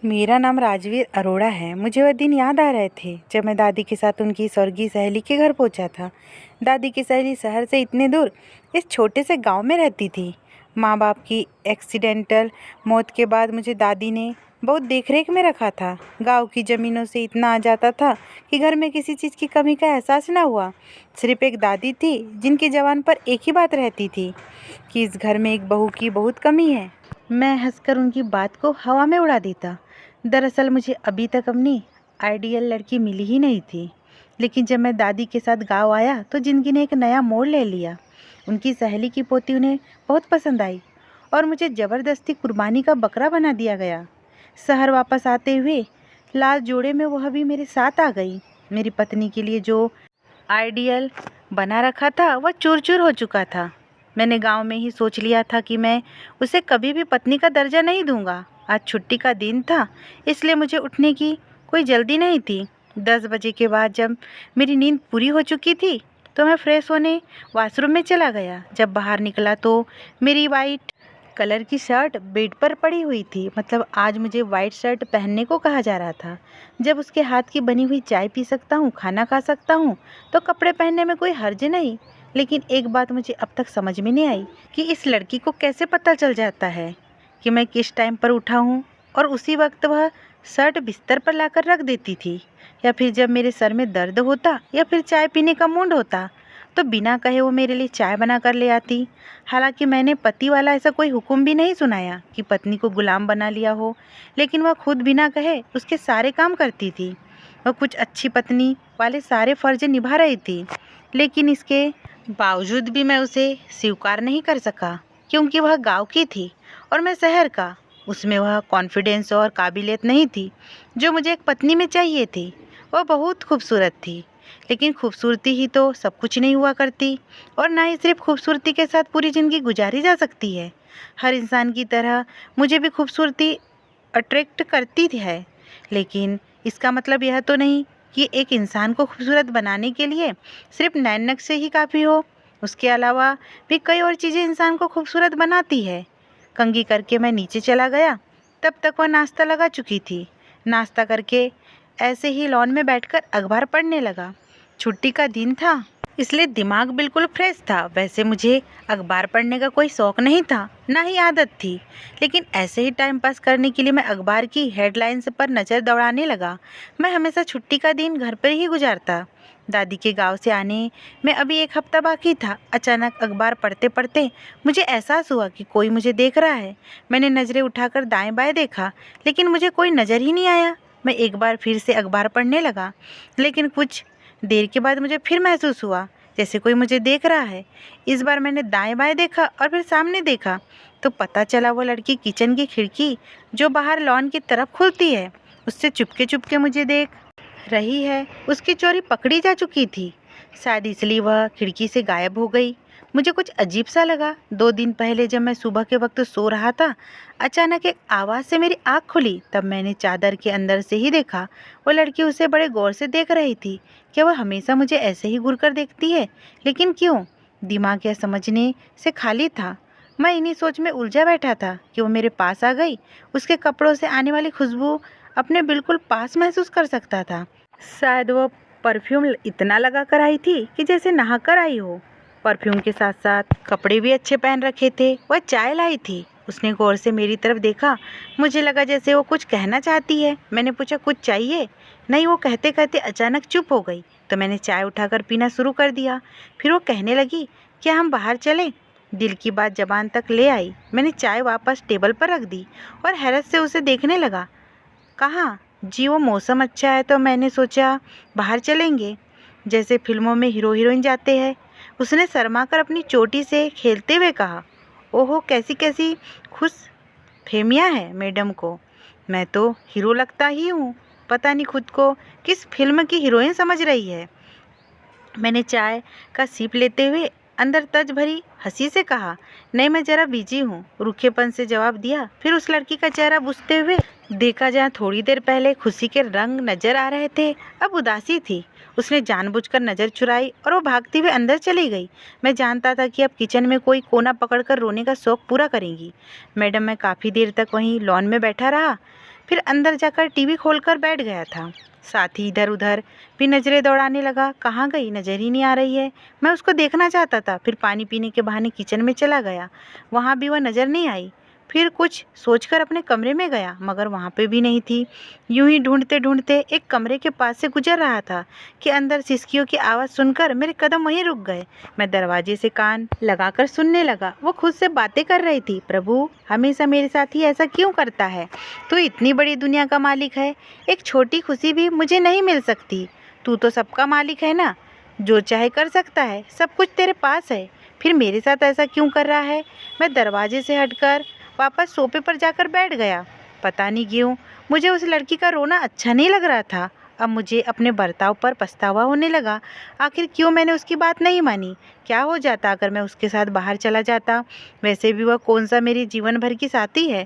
मेरा नाम राजवीर अरोड़ा है। मुझे वह दिन याद आ रहे थे जब मैं दादी के साथ उनकी स्वर्गीय सहेली के घर पहुंचा था। दादी की सहेली शहर से इतने दूर इस छोटे से गांव में रहती थी। माँ बाप की एक्सीडेंटल मौत के बाद मुझे दादी ने बहुत देखरेख में रखा था। गांव की ज़मीनों से इतना आ जाता था कि घर में किसी चीज़ की कमी का एहसास न हुआ। सिर्फ एक दादी थी जिनकी ज़बान पर एक ही बात रहती थी कि इस घर में एक बहू की बहुत कमी है। मैं हंसकर उनकी बात को हवा में उड़ा देता। दरअसल मुझे अभी तक अपनी आइडियल लड़की मिली ही नहीं थी, लेकिन जब मैं दादी के साथ गांव आया तो ज़िंदगी ने एक नया मोड़ ले लिया। उनकी सहेली की पोती उन्हें बहुत पसंद आई और मुझे ज़बरदस्ती कुर्बानी का बकरा बना दिया गया। शहर वापस आते हुए लाल जोड़े में वह भी मेरे साथ आ गई। मेरी पत्नी के लिए जो आइडियल बना रखा था वह चूर चूर हो चुका था। मैंने गांव में ही सोच लिया था कि मैं उसे कभी भी पत्नी का दर्जा नहीं दूंगा। आज छुट्टी का दिन था, इसलिए मुझे उठने की कोई जल्दी नहीं थी। 10 बजे के बाद जब मेरी नींद पूरी हो चुकी थी तो मैं फ्रेश होने वॉशरूम में चला गया। जब बाहर निकला तो मेरी वाइट कलर की शर्ट बेड पर पड़ी हुई थी। मतलब आज मुझे वाइट शर्ट पहनने को कहा जा रहा था। जब उसके हाथ की बनी हुई चाय पी सकता हूँ, खाना खा सकता हूँ, तो कपड़े पहनने में कोई हर्ज नहीं। लेकिन एक बात मुझे अब तक समझ में नहीं आई कि इस लड़की को कैसे पता चल जाता है कि मैं किस टाइम पर उठा हूँ और उसी वक्त वह शर्ट बिस्तर पर लाकर रख देती थी, या फिर जब मेरे सर में दर्द होता या फिर चाय पीने का मूड होता तो बिना कहे वो मेरे लिए चाय बना कर ले आती। हालांकि मैंने पति वाला ऐसा कोई हुक्म भी नहीं सुनाया कि पत्नी को गुलाम बना लिया हो, लेकिन वह खुद बिना कहे उसके सारे काम करती थी। वह कुछ अच्छी पत्नी वाले सारे फर्ज निभा रही थी, लेकिन इसके बावजूद भी मैं उसे स्वीकार नहीं कर सका क्योंकि वह गांव की थी और मैं शहर का। उसमें वह कॉन्फिडेंस और काबिलियत नहीं थी जो मुझे एक पत्नी में चाहिए थी। वह बहुत खूबसूरत थी, लेकिन खूबसूरती ही तो सब कुछ नहीं हुआ करती, और ना ही सिर्फ खूबसूरती के साथ पूरी ज़िंदगी गुजारी जा सकती है। हर इंसान की तरह मुझे भी खूबसूरती अट्रैक्ट करती है, लेकिन इसका मतलब यह तो नहीं कि एक इंसान को खूबसूरत बनाने के लिए सिर्फ नैन नक्श से ही काफ़ी हो। उसके अलावा भी कई और चीज़ें इंसान को खूबसूरत बनाती है। कंघी करके मैं नीचे चला गया। तब तक वह नाश्ता लगा चुकी थी। नाश्ता करके ऐसे ही लॉन में बैठकर अखबार पढ़ने लगा। छुट्टी का दिन था, इसलिए दिमाग बिल्कुल फ्रेश था। वैसे मुझे अखबार पढ़ने का कोई शौक़ नहीं था, ना ही आदत थी, लेकिन ऐसे ही टाइम पास करने के लिए मैं अखबार की हेडलाइंस पर नज़र दौड़ाने लगा। मैं हमेशा छुट्टी का दिन घर पर ही गुजारता। दादी के गांव से आने में अभी एक हफ्ता बाकी था। अचानक अखबार पढ़ते पढ़ते मुझे एहसास हुआ कि कोई मुझे देख रहा है। मैंने नज़रें उठाकर दाएं बाएं देखा, लेकिन मुझे कोई नज़र ही नहीं आया। मैं एक बार फिर से अखबार पढ़ने लगा, लेकिन कुछ देर के बाद मुझे फिर महसूस हुआ जैसे कोई मुझे देख रहा है। इस बार मैंने दाएं बाएं देखा और फिर सामने देखा तो पता चला वो लड़की किचन की खिड़की जो बाहर लॉन की तरफ खुलती है उससे चुपके चुपके मुझे देख रही है। उसकी चोरी पकड़ी जा चुकी थी, शायद इसलिए वह खिड़की से गायब हो गई। मुझे कुछ अजीब सा लगा। 2 दिन पहले जब मैं सुबह के वक्त सो रहा था, अचानक एक आवाज़ से मेरी आँख खुली। तब मैंने चादर के अंदर से ही देखा वो लड़की उसे बड़े गौर से देख रही थी। क्या वह हमेशा मुझे ऐसे ही घूर कर देखती है? लेकिन क्यों? दिमाग यह समझने से खाली था। मैं इन्हीं सोच में उलझा बैठा था कि वो मेरे पास आ गई। उसके कपड़ों से आने वाली खुशबू अपने बिल्कुल पास महसूस कर सकता था। शायद वो परफ्यूम इतना लगा कर आई थी कि जैसे नहा कर आई हो। परफ्यूम के साथ साथ कपड़े भी अच्छे पहन रखे थे। वह चाय लाई थी। उसने गौर से मेरी तरफ देखा। मुझे लगा जैसे वो कुछ कहना चाहती है। मैंने पूछा, कुछ चाहिए? नहीं, वो कहते कहते अचानक चुप हो गई। तो मैंने चाय उठाकर पीना शुरू कर दिया। फिर वो कहने लगी, क्या हम बाहर चलें? दिल की बात जबान तक ले आई। मैंने चाय वापस टेबल पर रख दी और हैरत से उसे देखने लगा। कहाँ? जी, वो मौसम अच्छा है तो मैंने सोचा बाहर चलेंगे, जैसे फिल्मों में हीरो हीरोइन जाते हैं। उसने शर्माकर अपनी चोटी से खेलते हुए कहा, ओहो, कैसी कैसी खुश फेमिया है मैडम को। मैं तो हीरो लगता ही हूँ। पता नहीं खुद को किस फिल्म की हीरोइन समझ रही है। मैंने चाय का सिप लेते हुए अंदर तज भरी हंसी से कहा, नहीं, मैं ज़रा बिजी हूँ, रूखेपन से जवाब दिया। फिर उस लड़की का चेहरा बुझते हुए देखा। जहाँ थोड़ी देर पहले खुशी के रंग नजर आ रहे थे, अब उदासी थी। उसने जानबूझकर नज़र चुराई और वो भागती हुई अंदर चली गई। मैं जानता था कि अब किचन में कोई कोना पकड़कर रोने का शौक़ पूरा करेंगी। मैडम, मैं काफ़ी देर तक वहीं लॉन में बैठा रहा। फिर अंदर जाकर टीवी खोलकर बैठ गया था। साथ ही इधर उधर भी नज़रें दौड़ाने लगा। कहाँ गई, नज़र ही नहीं आ रही है। मैं उसको देखना चाहता था। फिर पानी पीने के बहाने किचन में चला गया, वहाँ भी वह नज़र नहीं आई। फिर कुछ सोचकर अपने कमरे में गया, मगर वहाँ पे भी नहीं थी। यूं ही ढूंढते ढूंढते एक कमरे के पास से गुजर रहा था कि अंदर सिसकियों की आवाज़ सुनकर मेरे कदम वहीं रुक गए। मैं दरवाजे से कान लगाकर सुनने लगा। वो खुद से बातें कर रही थी। प्रभु, हमेशा मेरे साथ ही ऐसा क्यों करता है? तू इतनी बड़ी दुनिया का मालिक है, एक छोटी खुशी भी मुझे नहीं मिल सकती। तू तो सबका मालिक है ना, जो चाहे कर सकता है, सब कुछ तेरे पास है, फिर मेरे साथ ऐसा क्यों कर रहा है? मैं दरवाजे से हटकर वापस सोफे पर जाकर बैठ गया। पता नहीं क्यों मुझे उस लड़की का रोना अच्छा नहीं लग रहा था। अब मुझे अपने बर्ताव पर पछतावा होने लगा। आखिर क्यों मैंने उसकी बात नहीं मानी? क्या हो जाता अगर मैं उसके साथ बाहर चला जाता? वैसे भी वह कौन सा मेरी जीवन भर की साथी है,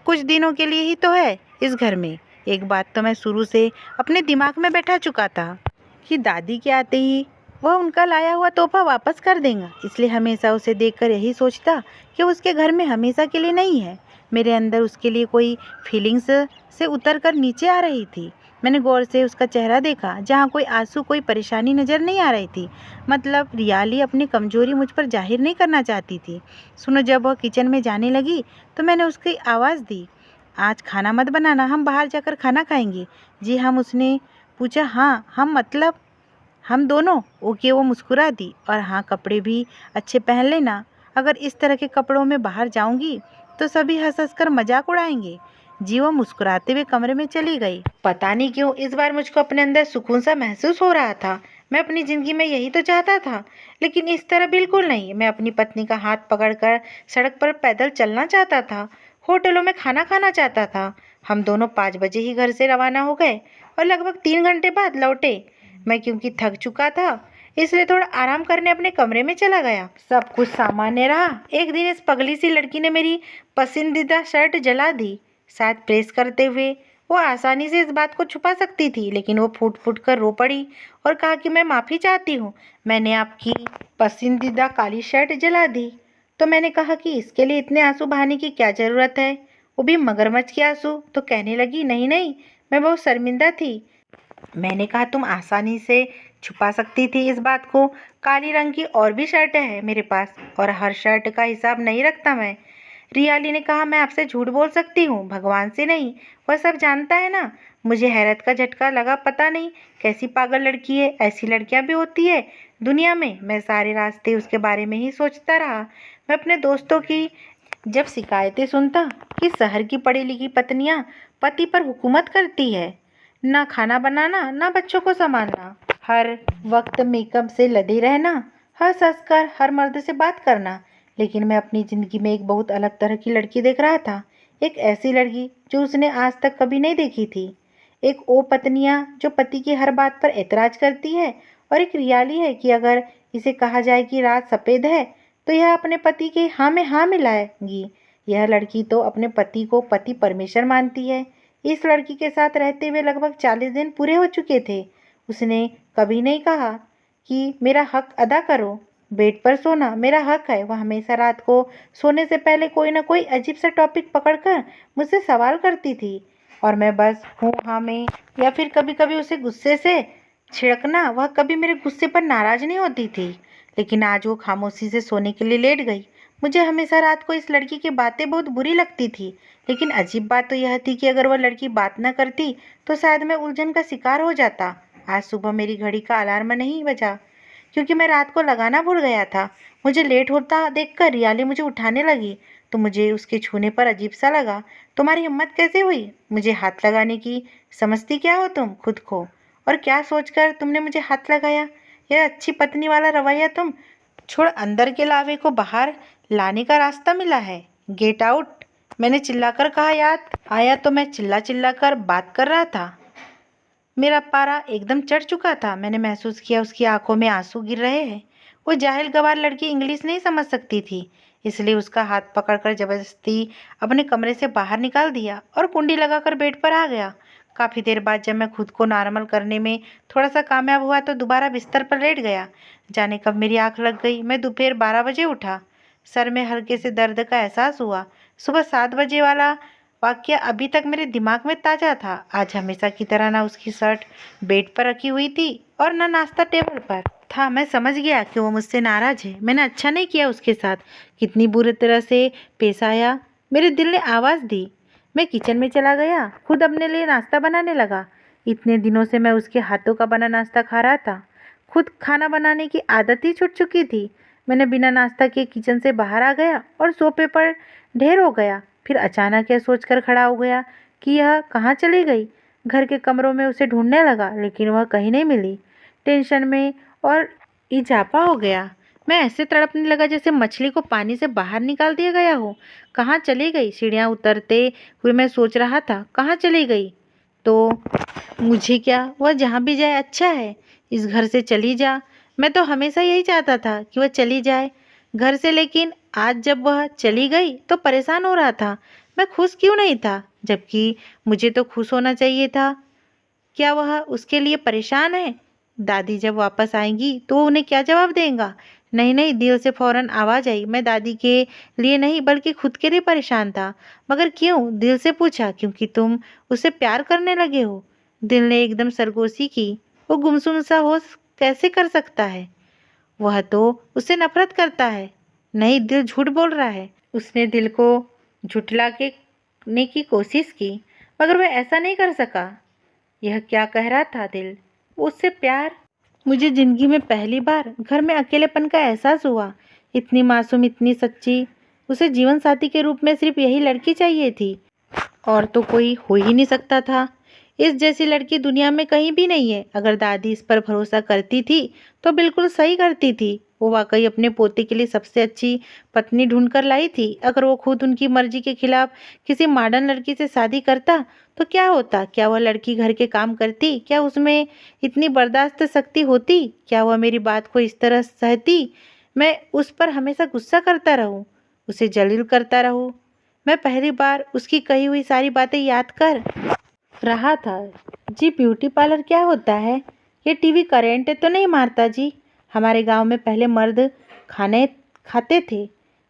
कुछ दिनों के लिए ही तो है इस घर में। एक बात तो मैं शुरू से अपने दिमाग में बैठा चुका था कि दादी के आते ही वह उनका लाया हुआ तोहफा वापस कर देगा। इसलिए हमेशा उसे देखकर यही सोचता कि उसके घर में हमेशा के लिए नहीं है। मेरे अंदर उसके लिए कोई फीलिंग्स से उतर कर नीचे आ रही थी। मैंने गौर से उसका चेहरा देखा, जहाँ कोई आंसू, कोई परेशानी नज़र नहीं आ रही थी। मतलब रियाली अपनी कमजोरी मुझ पर जाहिर नहीं करना चाहती थी। सुनो, जब वह किचन में जाने लगी तो मैंने उसकी आवाज़ दी, आज खाना मत बनाना, हम बाहर जाकर खाना खाएंगे। जी हम, उसने पूछा। हाँ हम, मतलब हम दोनों? ओके, वो मुस्कुरा दी। और हाँ, कपड़े भी अच्छे पहन लेना, अगर इस तरह के कपड़ों में बाहर जाऊंगी तो सभी हंस हंस कर मजाक उड़ाएंगे। जी वो मुस्कुराते हुए कमरे में चली गई। पता नहीं क्यों इस बार मुझको अपने अंदर सुकून सा महसूस हो रहा था। मैं अपनी ज़िंदगी में यही तो चाहता था, लेकिन इस तरह बिल्कुल नहीं। मैं अपनी पत्नी का हाथ पकड़कर सड़क पर पैदल चलना चाहता था, होटलों में खाना खाना चाहता था। हम दोनों 5 बजे ही घर से रवाना हो गए और लगभग 3 घंटे बाद लौटे। मैं क्योंकि थक चुका था इसलिए थोड़ा आराम करने अपने कमरे में चला गया। सब कुछ सामान्य रहा। एक दिन इस पगली सी लड़की ने मेरी पसंदीदा शर्ट जला दी। शायद प्रेस करते हुए वो आसानी से इस बात को छुपा सकती थी, लेकिन वो फूट फूट कर रो पड़ी और कहा कि मैं माफ़ी चाहती हूँ, मैंने आपकी पसंदीदा काली शर्ट जला दी। तो मैंने कहा कि इसके लिए इतने आंसू बहाने की क्या ज़रूरत है, वो भी मगरमच्छ के आंसू। तो कहने लगी, नहीं नहीं, मैं बहुत शर्मिंदा थी। मैंने कहा, तुम आसानी से छुपा सकती थी इस बात को। काली रंग की और भी शर्टें हैं मेरे पास, और हर शर्ट का हिसाब नहीं रखता मैं। रियाली ने कहा, मैं आपसे झूठ बोल सकती हूँ, भगवान से नहीं, वह सब जानता है ना। मुझे हैरत का झटका लगा। पता नहीं कैसी पागल लड़की है, ऐसी लड़कियां भी होती है दुनिया में। मैं सारे रास्ते उसके बारे में ही सोचता रहा। मैं अपने दोस्तों की जब शिकायतें सुनता कि शहर की पढ़ी लिखी पत्नियां पति पर हुकूमत करती है, ना खाना बनाना, ना बच्चों को संभालना, हर वक्त मेकअप से लदे रहना, हंस हंस कर हर मर्द से बात करना। लेकिन मैं अपनी ज़िंदगी में एक बहुत अलग तरह की लड़की देख रहा था। एक ऐसी लड़की जो उसने आज तक कभी नहीं देखी थी। एक ओ पत्नियां जो पति की हर बात पर एतराज़ करती है, और एक रियाली है कि अगर इसे कहा जाए कि रात सफ़ेद है तो यह अपने पति के हाँ में हाँ मिलाएगी। यह लड़की तो अपने पति को पति परमेश्वर मानती है। इस लड़की के साथ रहते हुए लगभग 40 दिन पूरे हो चुके थे। उसने कभी नहीं कहा कि मेरा हक अदा करो, बेड पर सोना मेरा हक है। वह हमेशा रात को सोने से पहले कोई ना कोई अजीब सा टॉपिक पकड़कर मुझसे सवाल करती थी, और मैं बस हूँ हाँ में, या फिर कभी कभी उसे गुस्से से छिड़कना। वह कभी मेरे गुस्से पर नाराज नहीं होती थी, लेकिन आज वो खामोशी से सोने के लिए लेट गई। मुझे हमेशा रात को इस लड़की की बातें बहुत बुरी लगती थी, लेकिन अजीब बात तो यह थी कि अगर वह लड़की बात न करती तो शायद मैं उलझन का शिकार हो जाता। आज सुबह मेरी घड़ी का अलार्म नहीं बजा, क्योंकि मैं रात को लगाना भूल गया था। मुझे लेट होता देखकर रियाली मुझे उठाने लगी, तो मुझे उसके छूने पर अजीब सा लगा। तुम्हारी हिम्मत कैसे हुई मुझे हाथ लगाने की? समझती क्या हो तुम खुद को? और क्या सोचकर तुमने मुझे हाथ लगाया? यह अच्छी पत्नी वाला रवैया तुम छोड़, अंदर के लावे को बाहर लाने का रास्ता मिला है। गेट आउट, मैंने चिल्लाकर कहा। याद आया तो मैं चिल्ला चिल्ला कर बात कर रहा था। मेरा पारा एकदम चढ़ चुका था। मैंने महसूस किया उसकी आंखों में आंसू गिर रहे हैं। वो जाहिल गवार लड़की इंग्लिश नहीं समझ सकती थी, इसलिए उसका हाथ पकड़कर जबरदस्ती अपने कमरे से बाहर निकाल दिया और कुंडी लगाकर बेड पर आ गया। काफ़ी देर बाद जब मैं खुद को नॉर्मल करने में थोड़ा सा कामयाब हुआ तो दोबारा बिस्तर पर लेट गया। जाने कब मेरी आंख लग गई। मैं दोपहर 12 बजे उठा। सर में हल्के से दर्द का एहसास हुआ। सुबह 7 बजे वाला वाकया अभी तक मेरे दिमाग में ताज़ा था। आज हमेशा की तरह ना उसकी शर्ट बेड पर रखी हुई थी और ना नाश्ता टेबल पर था। मैं समझ गया कि वो मुझसे नाराज़ है। मैंने अच्छा नहीं किया उसके साथ। कितनी बुरी तरह से पेश आया। मेरे दिल ने आवाज़ दी। मैं किचन में चला गया, खुद अपने लिए नाश्ता बनाने लगा। इतने दिनों से मैं उसके हाथों का बना नाश्ता खा रहा था। खुद खाना बनाने की आदत ही छूट चुकी थी। मैंने बिना नाश्ता के किचन से बाहर आ गया और सोफे पर ढेर हो गया। फिर अचानक यह सोचकर खड़ा हो गया कि यह कहाँ चली गई। घर के कमरों में उसे ढूंढने लगा, लेकिन वह कहीं नहीं मिली। टेंशन में और इजाफा हो गया। मैं ऐसे तड़पने लगा जैसे मछली को पानी से बाहर निकाल दिया गया हो। कहाँ चली गई? सीढ़ियाँ उतरते हुए मैं सोच रहा था, कहाँ चली गई? तो मुझे क्या, वह जहाँ भी जाए अच्छा है। इस घर से चली जा। मैं तो हमेशा यही चाहता था कि वह चली जाए घर से, लेकिन आज जब वह चली गई तो परेशान हो रहा था। मैं खुश क्यों नहीं था, जबकि मुझे तो खुश होना चाहिए था। क्या वह उसके लिए परेशान है? दादी जब वापस आएंगी तो वो उन्हें क्या जवाब देगा? नहीं नहीं, दिल से फौरन आवाज आई। मैं दादी के लिए नहीं बल्कि खुद के लिए परेशान था। मगर क्यों? दिल से पूछा, क्योंकि तुम उसे प्यार करने लगे हो। दिल ने एकदम सरगोशी की। वो गुमसुम सा हो कैसे कर सकता है? वह तो उससे नफरत करता है। नहीं, दिल झूठ बोल रहा है। उसने दिल को झुठला के ने की कोशिश की, मगर वह ऐसा नहीं कर सका। यह क्या कह रहा था दिल? उससे प्यार? मुझे जिंदगी में पहली बार घर में अकेलेपन का एहसास हुआ। इतनी मासूम, इतनी सच्ची। उसे जीवन साथी के रूप में सिर्फ यही लड़की चाहिए थी, और तो कोई हो ही नहीं सकता था। इस जैसी लड़की दुनिया में कहीं भी नहीं है। अगर दादी इस पर भरोसा करती थी तो बिल्कुल सही करती थी। वो वाकई अपने पोते के लिए सबसे अच्छी पत्नी ढूंढ कर लाई थी। अगर वो खुद उनकी मर्जी के खिलाफ किसी मॉडर्न लड़की से शादी करता तो क्या होता? क्या वह लड़की घर के काम करती? क्या उसमें इतनी बर्दाश्त शक्ति होती? क्या वह मेरी बात को इस तरह सहती? मैं उस पर हमेशा गुस्सा करता रहूं, उसे जलील करता रहूं। मैं पहली बार उसकी कही हुई सारी बातें याद कर रहा था। जी, ब्यूटी पार्लर क्या होता है? ये टीवी करंट तो नहीं मारता जी? हमारे गांव में पहले मर्द खाने खाते थे,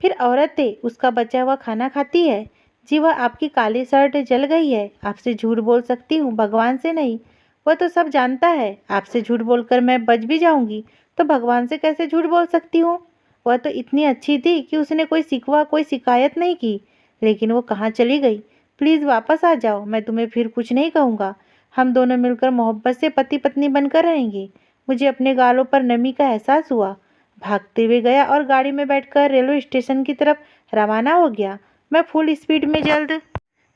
फिर औरतें उसका बचा हुआ खाना खाती है। जी, वह आपकी काली शर्ट जल गई है। आपसे झूठ बोल सकती हूँ, भगवान से नहीं। वह तो सब जानता है। आपसे झूठ बोलकर मैं बच भी जाऊंगी तो भगवान से कैसे झूठ बोल सकती हूँ? वह तो इतनी अच्छी थी कि उसने कोई शिकवा, कोई शिकायत नहीं की। लेकिन वो कहाँ चली गई? प्लीज़ वापस आ जाओ। मैं तुम्हें फिर कुछ नहीं कहूँगा। हम दोनों मिलकर मोहब्बत से पति पत्नी बनकर रहेंगे। मुझे अपने गालों पर नमी का एहसास हुआ। भागते हुए गया और गाड़ी में बैठकर रेलवे स्टेशन की तरफ रवाना हो गया। मैं फुल स्पीड में जल्द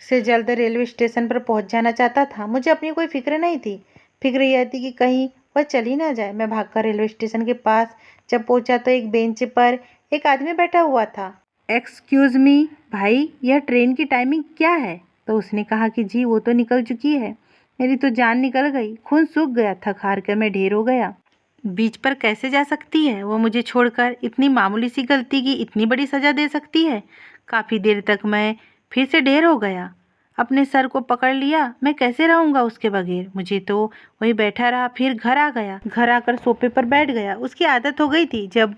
से जल्द रेलवे स्टेशन पर पहुंच जाना चाहता था। मुझे अपनी कोई फिक्र नहीं थी। फिक्र यह थी कि कहीं वह चली ना जाए। मैं भागकर रेलवे स्टेशन के पास जब पहुंचा तो एक बेंच पर एक आदमी बैठा हुआ था। एक्सक्यूज़ मी भाई, यह ट्रेन की टाइमिंग क्या है? तो उसने कहा कि जी वो तो निकल चुकी है। मेरी तो जान निकल गई। खून सूख गया, थक हार कर मैं ढेर हो गया। बीच पर कैसे जा सकती है वो मुझे छोड़कर? इतनी मामूली सी गलती की इतनी बड़ी सज़ा दे सकती है? काफ़ी देर तक मैं फिर से ढेर हो गया। अपने सर को पकड़ लिया। मैं कैसे रहूँगा उसके बगैर? मुझे तो वहीं बैठा रहा। फिर घर आ गया। घर आकर सोफे पर बैठ गया। उसकी आदत हो गई थी, जब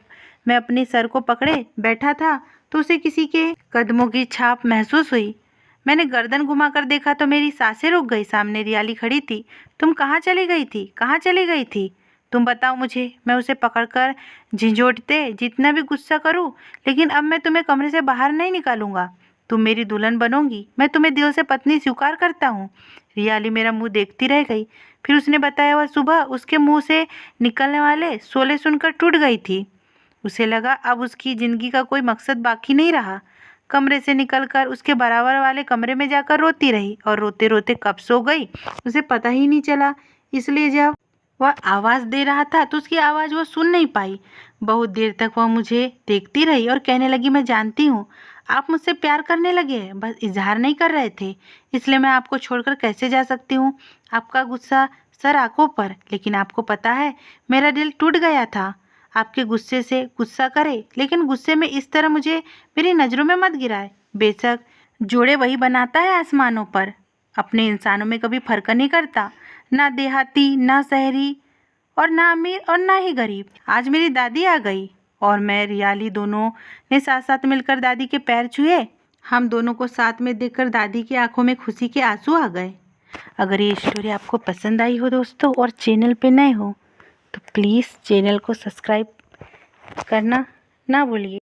मैं अपने सर को पकड़े बैठा था तो उसे किसी के कदमों की छाप महसूस हुई। मैंने गर्दन घुमाकर देखा तो मेरी सांसें रुक गई। सामने रियाली खड़ी थी। तुम कहाँ चली गई थी? कहाँ चली गई थी? तुम बताओ मुझे। मैं उसे पकड़कर झिंझोड़ते जितना भी गुस्सा करूं, लेकिन अब मैं तुम्हें कमरे से बाहर नहीं निकालूंगा। तुम मेरी दुल्हन बनोगी। मैं तुम्हें दिल से पत्नी स्वीकार करता हूँ। रियाली मेरा मुंह देखती रह गई। फिर उसने बताया वह सुबह उसके मुंह से निकलने वाले शोले सुनकर टूट गई थी। उसे लगा अब उसकी जिंदगी का कोई मकसद बाकी नहीं रहा। कमरे से निकलकर उसके बराबर वाले कमरे में जाकर रोती रही, और रोते रोते कब सो गई उसे पता ही नहीं चला। इसलिए जब वह आवाज़ दे रहा था तो उसकी आवाज़ वो सुन नहीं पाई। बहुत देर तक वह मुझे देखती रही और कहने लगी, मैं जानती हूँ आप मुझसे प्यार करने लगे हैं, बस इजहार नहीं कर रहे थे। इसलिए मैं आपको छोड़कर कैसे जा सकती हूँ? आपका गुस्सा सर आंखों पर, लेकिन आपको पता है मेरा दिल टूट गया था। आपके गुस्से से गुस्सा करे, लेकिन गुस्से में इस तरह मुझे मेरी नज़रों में मत गिराए। बेशक जोड़े वही बनाता है आसमानों पर, अपने इंसानों में कभी फर्क नहीं करता। ना देहाती, ना शहरी, और ना अमीर और ना ही गरीब। आज मेरी दादी आ गई और मैं रियाली दोनों ने साथ साथ मिलकर दादी के पैर छुए हम दोनों को साथ में देखकर दादी की आंखों में खुशी के आंसू आ गए। अगर ये स्टोरी आपको पसंद आई हो दोस्तों और चैनल पे नए हो तो प्लीज़ चैनल को सब्सक्राइब करना ना भूलिए।